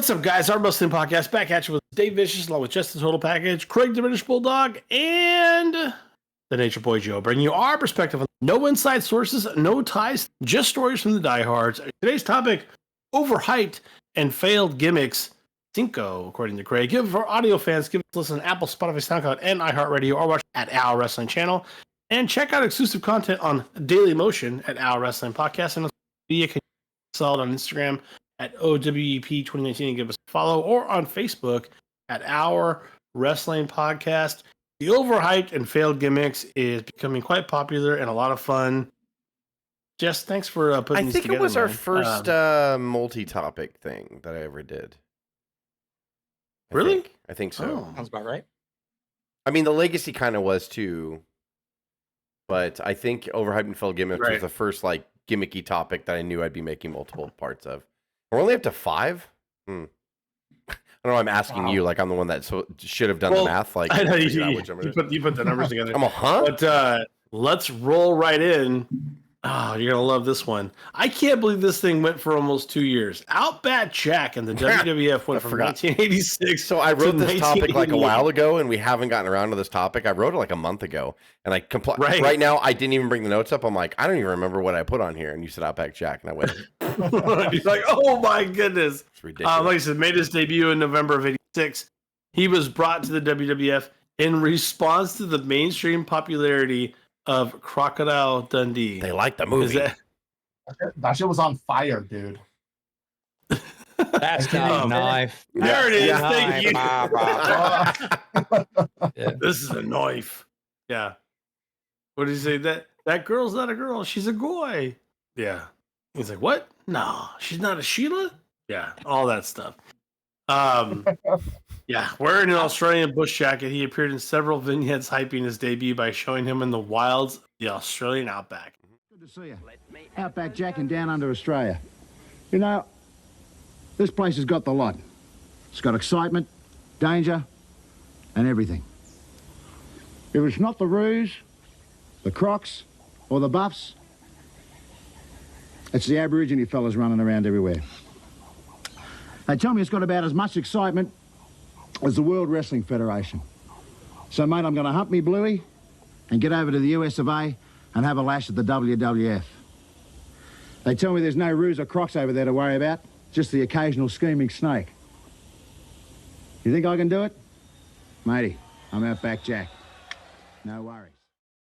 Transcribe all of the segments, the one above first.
What's up, guys? Our Wrestling Podcast back at you with Dave Vicious, along with Justin Total Package, Craig the British Bulldog, and the Nature Boy Joe, bringing you our perspective on no inside sources, no ties, just stories from the diehards. Today's topic: overhyped and failed gimmicks. Cinco, according to Craig. Give our audio fans, give us a listen on Apple, Spotify, SoundCloud, and iHeartRadio, or watch at Our Wrestling Channel, and check out exclusive content on Daily Motion at Our Wrestling Podcast, and you can follow it on Instagram at O.W.P 2019 and give us a follow, or on Facebook at Our Wrestling Podcast. The overhyped and failed gimmicks is becoming quite popular and a lot of fun. Jess, thanks for putting these together. I think it was our first multi-topic thing that I ever did. I think so. Sounds about right. I mean, the Legacy kind of was too, but I think overhyped and failed gimmicks was the first like gimmicky topic that I knew I'd be making multiple parts of. We're only up to 5. I don't know. I'm asking you, like I'm the one that should have done the math. Like I know you put the numbers together. I'm a But let's roll right in. Oh, you're gonna love this one. I can't believe this thing went for almost 2 years. Outback Jack and the WWF went from 1986. So I wrote this topic like a while ago, and we haven't gotten around to this topic. I wrote it like a month ago, and right now I didn't even bring the notes up. I'm like, I don't even remember what I put on here. And you said Outback Jack, and I went. He's like, oh my goodness. It's ridiculous. Like I said, made his debut in November of '86. He was brought to the WWF in response to the mainstream popularity of Crocodile Dundee. They like the movie. That shit was on fire, dude. That's not a knife. There it is. Yeah. Thank you. Yeah. This is a knife. Yeah. What did he say? That girl's not a girl. She's a goy. Yeah. He's like, what? No, she's not a Sheila? Yeah. All that stuff. Yeah, wearing an Australian bush jacket, he appeared in several vignettes hyping his debut by showing him in the wilds of the Australian outback. Good to see you. Outback Jack and down under Australia. You know, this place has got the lot. It's got excitement, danger, and everything. If it's not the Roos, the Crocs, or the Buffs, it's the Aborigine fellas running around everywhere. They tell me it's got about as much excitement as the World Wrestling Federation. So, mate, I'm going to hump me bluey and get over to the US of A and have a lash at the WWF. They tell me there's no Roos or Crocs over there to worry about, just the occasional scheming snake. You think I can do it? Matey, I'm Outback Jack. No worries.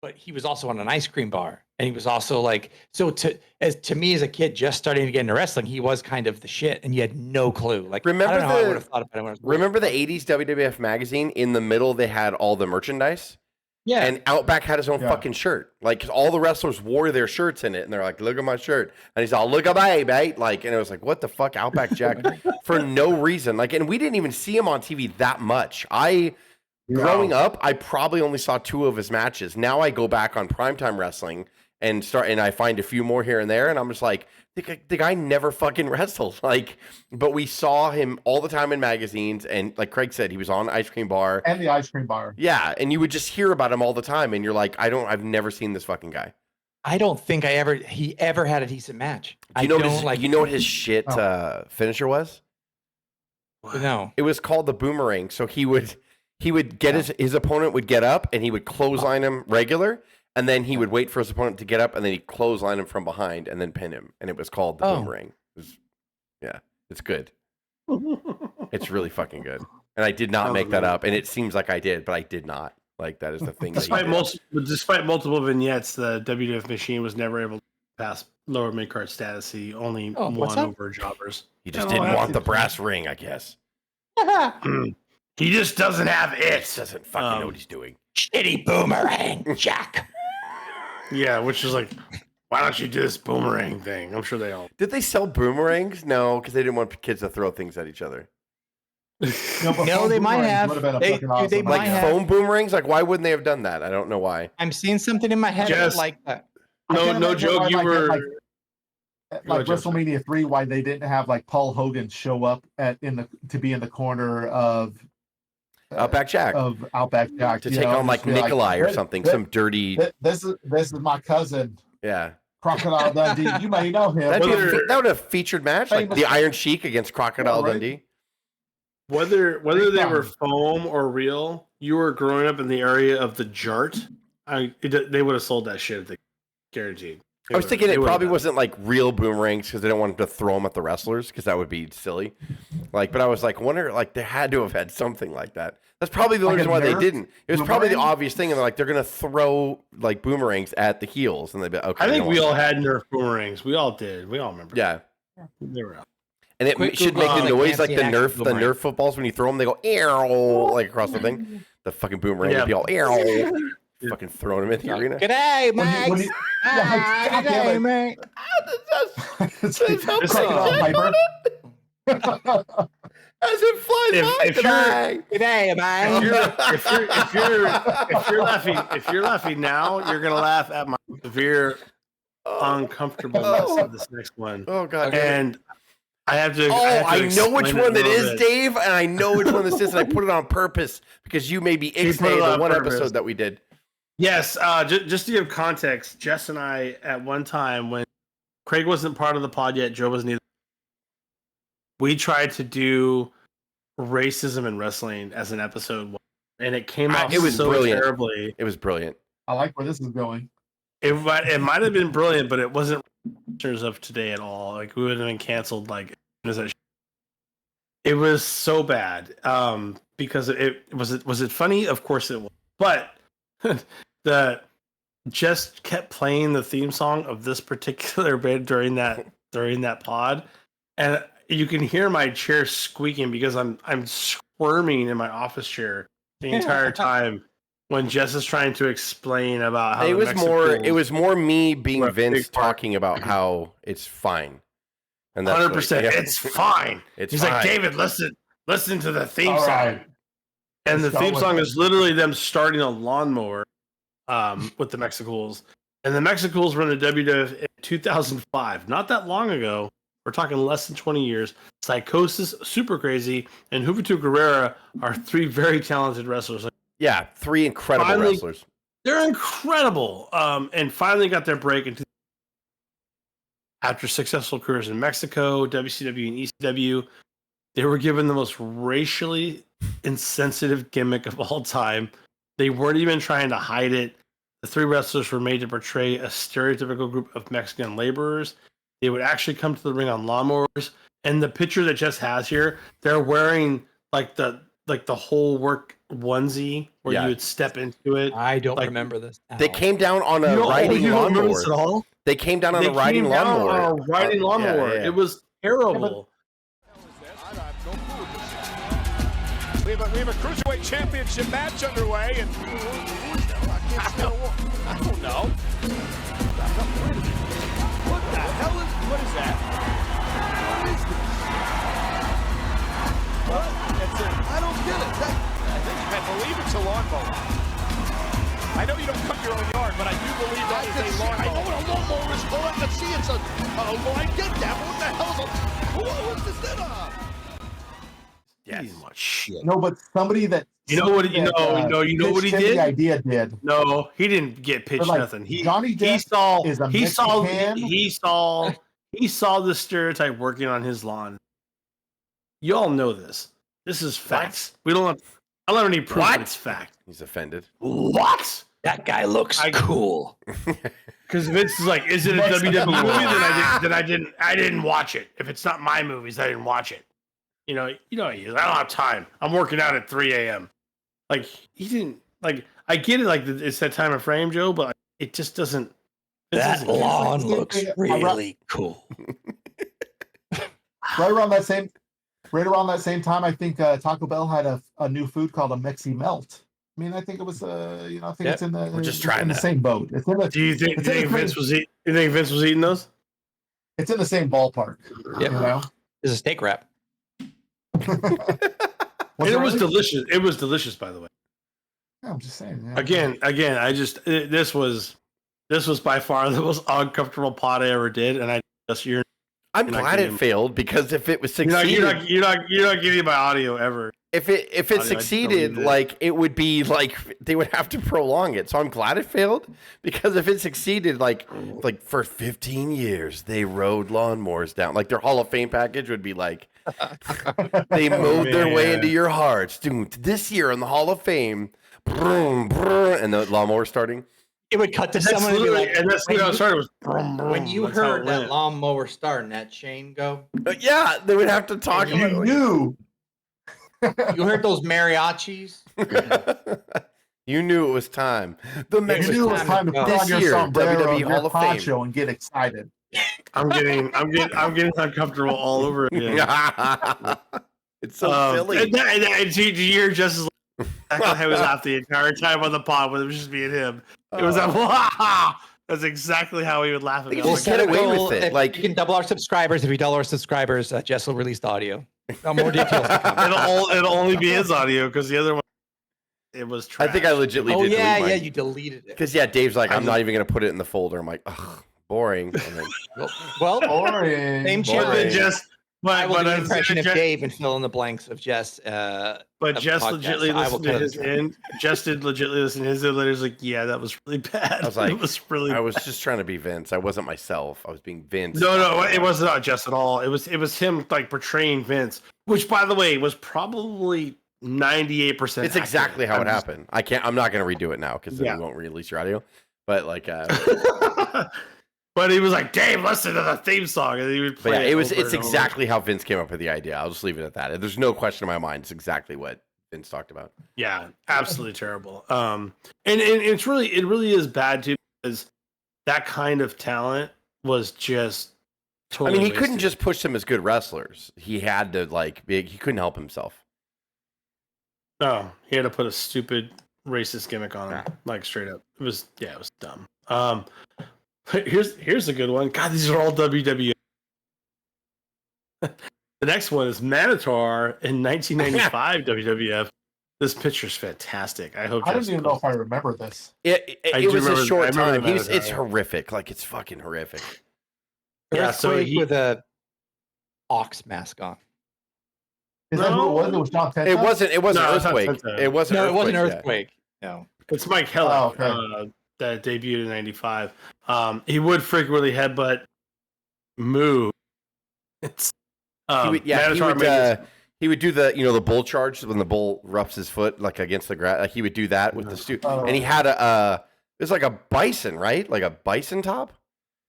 But he was also on an ice cream bar. And he was also like, so to me as a kid just starting to get into wrestling, he was kind of the shit, and you had no clue. Like, remember I don't know how I would have thought about it when I was remember the 80s WWF magazine? In the middle, they had all the merchandise. Yeah. And Outback had his own fucking shirt. Like, 'cause all the wrestlers wore their shirts in it, and they're like, look at my shirt. And he's all, look at me, mate. Like, and it was like, what the fuck, Outback Jack? For no reason. Like, and we didn't even see him on TV that much. Growing up, I probably only saw 2 of his matches. Now I go back on Primetime Wrestling and I find a few more here and there, and I'm just like, the guy never fucking wrestled. Like, but we saw him all the time in magazines, and like Craig said, he was on Ice Cream Bar. And the Ice Cream Bar. Yeah, and you would just hear about him all the time, and you're like, I've never seen this fucking guy. I don't think he ever had a decent match. You know what his shit finisher was? No. It was called the boomerang. So he would get his opponent would get up, and he would clothesline him regular. And then he would wait for his opponent to get up, and then he'd clothesline him from behind and then pin him. And it was called the boomerang. It's good. It's really fucking good. And I did not make that up. And it seems like I did, but I did not. Like, that is the thing. Despite multiple vignettes, the WWF machine was never able to pass lower mid-card status. He only won over jobbers. He just didn't want the brass ring, I guess. He just doesn't have it. Doesn't fucking know what he's doing. Shitty boomerang, Jack. Yeah, which is like, why don't you do this boomerang thing? I'm sure they all. Did they sell boomerangs? No, because they didn't want kids to throw things at each other. No, they might have. They might have. Foam boomerangs? Like, why wouldn't they have done that? I don't know why. I'm seeing something in my head like that. No joke. You were like WrestleMania 3, why they didn't have like Paul Hogan show up to be in the corner of Outback Jack. Of Outback Jack. To take on like Nikolai or something, some dirty. This is my cousin. Yeah. Crocodile Dundee. You may know him. That would have featured match, like the Iron Sheik against Crocodile Dundee. whether they were foam or real, you were growing up in the area of the Jart. They would have sold that shit if they guaranteed. I was thinking it probably wasn't like real boomerangs because they don't want to throw them at the wrestlers because that would be silly. Like, but I was like, wonder like they had to have had something like that. That's probably the only reason why they didn't. It was probably the obvious thing, and they're like, they're gonna throw like boomerangs at the heels, and they'd be okay. I think we all had Nerf boomerangs. We all did. We all remember. Yeah, they were out. And it should make the noise like the Nerf footballs when you throw them. They go arrow like across the thing. The fucking boomerang would be all arrow. Fucking throwing them in the arena. G'day, Max. G'day, mate. As it flies by. G'day, mate. If you're laughing now, you're gonna laugh at my severe uncomfortableness of this next one. Oh god. And I have to. I know which one that is, Dave, and I know which one this is, and I put it on purpose because you made me ixnay the one episode that we did. Yes, just to give context, Jess and I at one time when Craig wasn't part of the pod yet, Joe wasn't either. We tried to do racism in wrestling as an episode, and it came out so brilliant. Terribly. It was brilliant. I like where this is going. It might have been brilliant, but it wasn't of today at all. Like we would have been canceled. Like it was so bad. Because it was it funny? Of course it was, but. The just kept playing the theme song of this particular band during that pod, and you can hear my chair squeaking because I'm squirming in my office chair the entire time when Jess is trying to explain about how it was more me being Vince talking about how it's fine. And that's 100%, it's fine. He's fine. Like, David, listen to the theme song. Right. And the theme song is literally them starting a lawnmower with the Mexicools. And the Mexicools were in the WWF in 2005. Not that long ago. We're talking less than 20 years. Psychosis, Super Crazy, and Juventud Guerrera are three very talented wrestlers. Yeah, three incredible wrestlers. They're incredible. And finally got their break after successful careers in Mexico, WCW, and ECW. They were given the most racially insensitive gimmick of all time. They weren't even trying to hide it. The three wrestlers were made to portray a stereotypical group of Mexican laborers. They would actually come to the ring on lawnmowers. And the picture that Jess has here, they're wearing like the whole work onesie where you would step into it. I don't remember this. They came down on a riding lawnmower. At all? They came down on a riding lawnmower. Yeah. It was terrible. We have a Cruiserweight Championship match underway, and I don't know. What the hell is that? What is this? What? That's it. I don't get it. I believe it's a lawnmower. I know you don't cut your own yard, but I do believe that is a lawnmower. I know what a lawnmower is, but I can see it's a I get that, but what the hell is what's this then? Yes. Shit. No, but somebody that you know what he did. The idea did. No, he didn't get pitched nothing. He saw the stereotype working on his lawn. You all know this. This is facts. I don't have any proof. It's fact. He's offended. What? That guy looks cool. Because Vince is like, is it a WWE movie? Then I didn't watch it. If it's not my movies, I didn't watch it. You know, I don't have time. I'm working out at 3 a.m. Like, he didn't, like, I get it, like, it's that time of frame, Joe, but it just doesn't. That lawn looks really cool. Right around that same time, I think Taco Bell had a new food called a Mexi Melt. I mean, I think it was, it's in the. We're just trying the same boat. It's in the, Do you think Vince was eating those? It's in the same ballpark. Yep. You know? It's a steak wrap. It was delicious. It was delicious, by the way. Yeah, I'm just saying. Yeah. Again, this was by far the most uncomfortable pod I ever did, and I'm glad it failed because if it was succeeded, you're not getting my audio ever. If it succeeded, like it would be like they would have to prolong it. So I'm glad it failed because if it succeeded, like for 15 years they rode lawnmowers down. Like their Hall of Fame package would be like they mowed their way into your hearts. Dude, this year in the Hall of Fame, brum, brum, and the lawnmower starting. It would cut to someone and be like, and that's when I started was when you heard that lawnmower start and that chain go. Yeah, they would have to talk. You knew. You heard those mariachis? You knew it was time. You knew it was time to put on your sombrero WWE and Hall your of Fame. poncho and get excited. I'm getting uncomfortable all over again. It's so silly. And you're just exactly how we laughed the entire time on the pod when it was just me and him. It was like, wow. That's exactly how we would laugh at it. We'll get away with it. Like you can double our subscribers. If we double our subscribers, Jess will release the audio. No more details. It'll only be his audio because the other one it was trash. I think I legitimately did. Oh yeah, you deleted it. Because Dave's like, I'm not even gonna put it in the folder. I'm like, ugh, boring. And then, well, boring. Same boring. Jess. I will do an impression of Dave and fill in the blanks of Jess. But Jess legitimately listened to his end. Jess did legitimately listen to his end. Later, like, yeah, that was really bad. I was like, it was really. I was just trying to be Vince. I wasn't myself. I was being Vince. No, it was not Jess at all. It was him like portraying Vince, which, by the way, was probably 98%. It's exactly how it happened. I'm not gonna redo it now because then we won't release your audio. But like. But he was like, Dave, listen to the theme song. And he would play it's exactly how Vince came up with the idea. I'll just leave it at that. There's no question in my mind. It's exactly what Vince talked about. Yeah, absolutely terrible. And it really is bad too, because that kind of talent was just totally he wasted. couldn't just push them as good wrestlers. He had to he couldn't help himself. No, he had to put a stupid racist gimmick on him, like straight up. It was dumb. Here's a good one. God, these are all WWE. The next one is Manitar in 1995 WWF. This picture's fantastic. I hope. I don't even know if I remember this. It was a short time. It's horrific. Like it's fucking horrific. Yeah, so with a ox mask on. Is that who it was? It was John Tenta? It wasn't Earthquake. It wasn't Earthquake. No. It's Mike Hellick. That debuted in 95. He would frequently headbutt move. It's he would do the bull charge when the bull roughs his foot like against the grass. Like he would do that with the and he had it was like a bison, right? Like a bison top.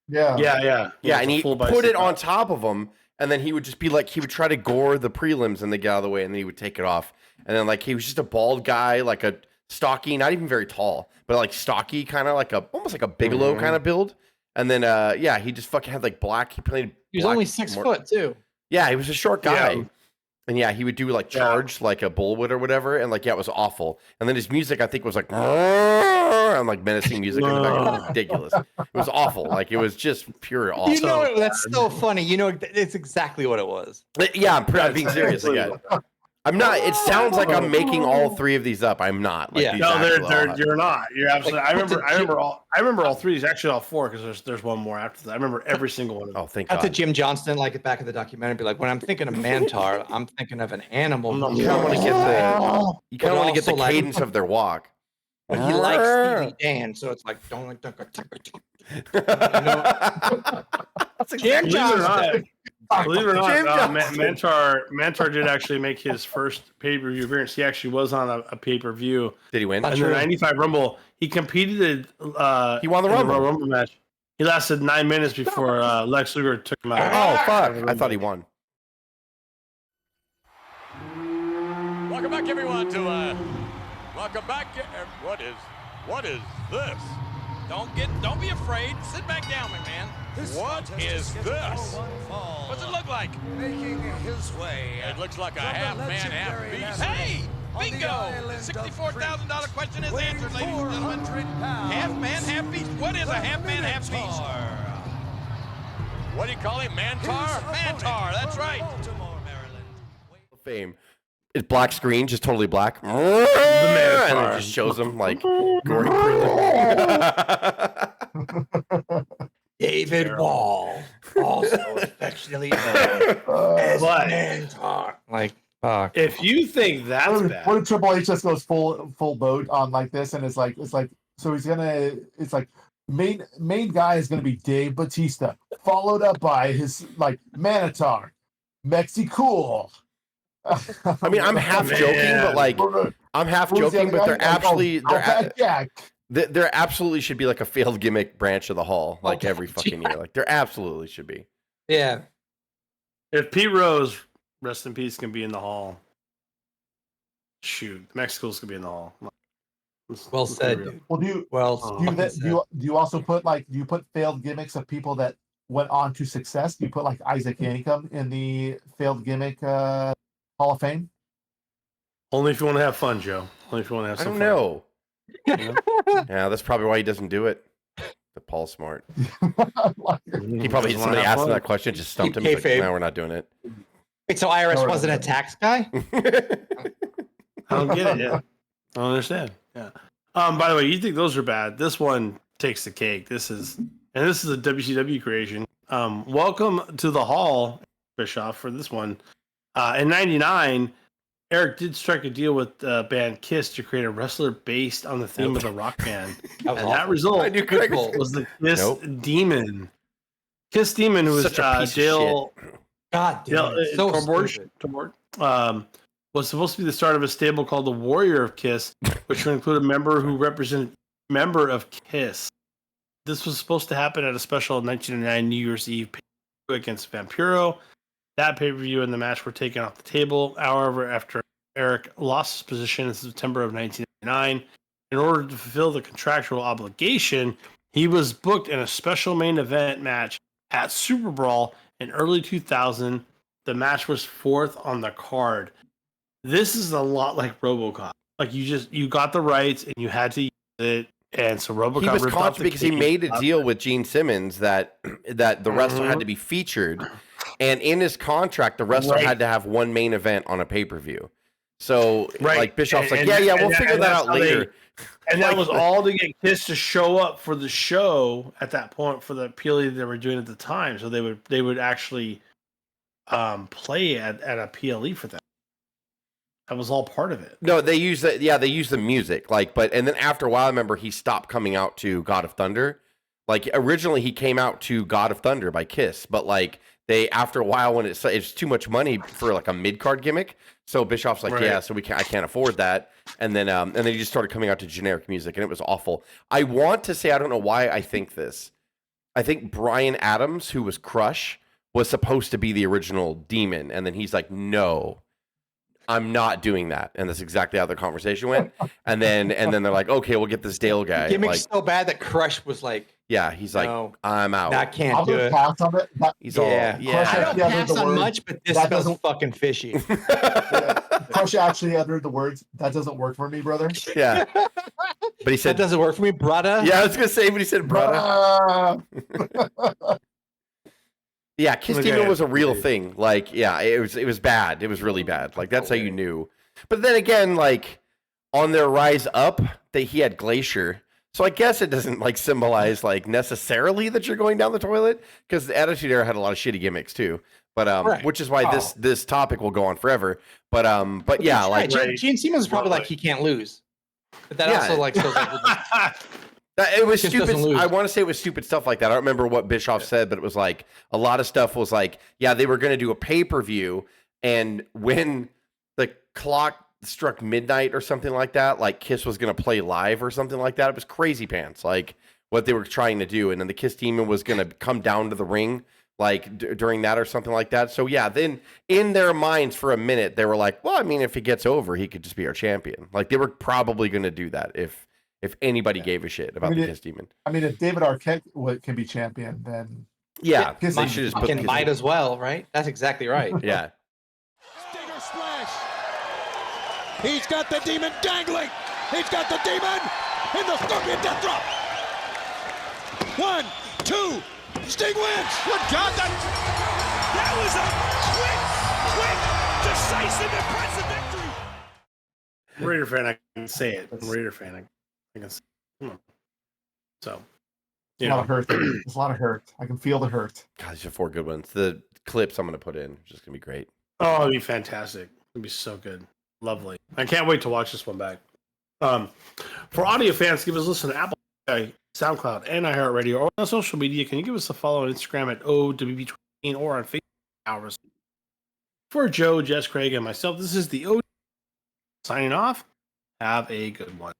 Yeah. And he put it on top of him, and then he would just be like he would try to gore the prelims and they get out of the way, and then he would take it off, and then like he was just a bald guy, like a stocky, not even very tall, but like stocky, kind of like almost like a Bigelow kind of build. And then he just fucking had like black. He was only 6 foot too. Yeah, he was a short guy. And he would do like charge like a bull would or whatever, and like it was awful. And then his music I think was like and like menacing music in the back. It was ridiculous. It was awful. Like it was just pure awesome. That's so funny. It's exactly what it was. Yeah, I'm being serious again. I'm not. It sounds like I'm making all three of these up. I'm not. Like, you're not. You're absolutely. I remember all three. Actually, all four because there's one more after that. I remember every single one of them. Oh, thank God. Not to Jim Johnston, like back in the documentary, be like, when I'm thinking of Mantar, I'm thinking of an animal. You kind of want to get the cadence of their walk. But he likes Steely Dan, so it's like don't like Jim Johnston. Believe it or not, Mantar did actually make his first pay-per-view appearance. He actually was on a pay-per-view. Did he win? In the 95 Rumble. He competed. He won the Rumble match. He lasted 9 minutes before Lex Luger took him out. Oh, fuck. I thought he won. Welcome back, everyone, welcome back. What is this? Don't be afraid. Sit back down, McMahon. What is this? What's it look like? Making his way. It looks like a half man, half beast. Hey! Bingo! $64,000 question is answered, ladies and gentlemen. Half man, half beast. What is a half man, half beast? What do you call him? Mantar? Mantar, that's right. Baltimore, Maryland. Fame. It's black screen, just totally black. And it just shows him like gory David Wall, also affectionately known as Mantar. Like Fuck. If you think that's What bad, if Triple H just goes full boat on like this, and it's like so he's gonna it's like main guy is gonna be Dave Bautista, followed up by his like Manitar, Mexi Cool. I mean, I'm half joking, but like I'm half joking, but there absolutely should be like a failed gimmick branch of the Hall, like every fucking year. Like there absolutely should be. Yeah. if Pete Rose, rest in peace, can be in the Hall, shoot, Mexico's gonna be in the Hall. Well Let's be said, real. dude. Well, do Well, you also put like do you put failed gimmicks of people that went on to success? Do you put like Isaac Yankem in the failed gimmick Hall of Fame? Only if you want to have fun, Joe. Only if you want to have I some don't fun. know. know? Yeah, that's probably why he doesn't do it. The Paul Smart. Like, He probably Just wanna somebody have asked him fun. that question, just stumped him. He's like, Kayfabe. no, we're not doing it. wait, so IRS No, wasn't a tax guy? I don't get it. Yeah, I don't understand. Yeah. By the way, you think those are bad? This one takes the cake. This is a WCW creation. Welcome to the Hall, Bischoff, for this one. In '99, Eric did strike a deal with the band Kiss to create a wrestler based on the theme of the rock band, That was and that awful. result I knew Craig was- was the Kiss Nope. Demon. Kiss Demon, who was Such a piece of Dale. God damn Dale it. So Torborg, stupid. was supposed to be the start of a stable called the Warrior of Kiss, which would include a member who represented member of Kiss. This was supposed to happen at a special 1999 New Year's Eve pay-per-view against Vampiro. That pay-per-view and the match were taken off the table. However, after Eric lost his position in September of 1999, in order to fulfill the contractual obligation, he was booked in a special main event match at Super Brawl in early 2000. The match was fourth on the card. This is a lot like RoboCop. Like you got the rights and you had to use it, and so RoboCop He was ripped off conscious the because he cage. made a deal with Gene Simmons that the wrestler had to be featured, and in his contract, the wrestler Right. had to have one main event on a pay-per-view. So, Right. like Bischoff's like, And- yeah, and we'll that- figure and that that's out how they- later. And that Like- was all to get Kiss to show up for the show at that point for the PLE they were doing at the time. So they would actually play at a PLE for that. That was all part of it. No, they use the they use the music, and then after a while, I remember he stopped coming out to God of Thunder. Like originally, he came out to God of Thunder by Kiss, but like they after a while, when it's too much money for like a mid card gimmick, so Bischoff's like, Right. yeah, so I can't afford that, and then he just started coming out to generic music, and it was awful. I want to say I don't know why I think this. I think Bryan Adams, who was Crush, was supposed to be the original Demon, and then he's like, no. I'm not doing that, and that's exactly how the conversation went. And then they're like, okay, we'll get this Dale guy. Gimmick's Like, so bad that Crush was like, yeah, he's like, no, I'm out. I can't I'll do just it. pass on it. He's Yeah. all, I yeah. don't Yeah, there's pass the on word. much, but this That smells doesn't- fucking fishy. Crush actually uttered the words, "That doesn't work for me, brother." Yeah. But he That said, doesn't work for me, brother. yeah, I was gonna say, but he said, brother. Yeah, Kiss Okay. Demon was a real thing. Like, yeah, it was bad. It was really bad. Like that's how you knew. But then again, like on their rise up, he had Glacier. So I guess it doesn't like symbolize like necessarily that you're going down the toilet, because the Attitude Era had a lot of shitty gimmicks too. But Right. which is why this topic will go on forever. But yeah, like Gene Simmons is probably like he can't lose, but that Yeah. also like shows like it was Just stupid. doesn't lose. I want to say it was stupid stuff like that. I don't remember what Bischoff said, but it was like a lot of stuff was like, yeah, they were going to do a pay-per-view, and when the clock struck midnight or something like that, like Kiss was going to play live or something like that. It was crazy pants, like what they were trying to do. And then the Kiss Demon was going to come down to the ring like during that or something like that. So yeah, then in their minds for a minute, they were like, well, I mean, if he gets over, he could just be our champion. Like they were probably going to do that if anybody gave a shit about the Kiss Demon. I mean, if David Arquette can be champion, then Yeah, Kiss they Demon should just put can Kiss bite Demon. as well, right? That's exactly right. Yeah. Stinger splash. He's got the Demon dangling. He's got the Demon in the Scorpion Death Drop. 1, 2, Sting wins. Good God, that was a quick, decisive, impressive victory. Raider fan, I can say it. I'm a Raider fan, I can say it. Come on. So, a lot of hurt. There's a lot of hurt. I can feel the hurt. God, these are 4 good ones. The clips I'm going to put in are just going to be great. oh, it'd be fantastic. It'll be so good. Lovely. I can't wait to watch this one back. For audio fans, give us a listen to Apple, SoundCloud, and iHeartRadio, or on social media. Can you give us a follow on Instagram at O.W.P or on Facebook? For Joe, Jess, Craig, and myself, this is the O. Signing off. Have a good one.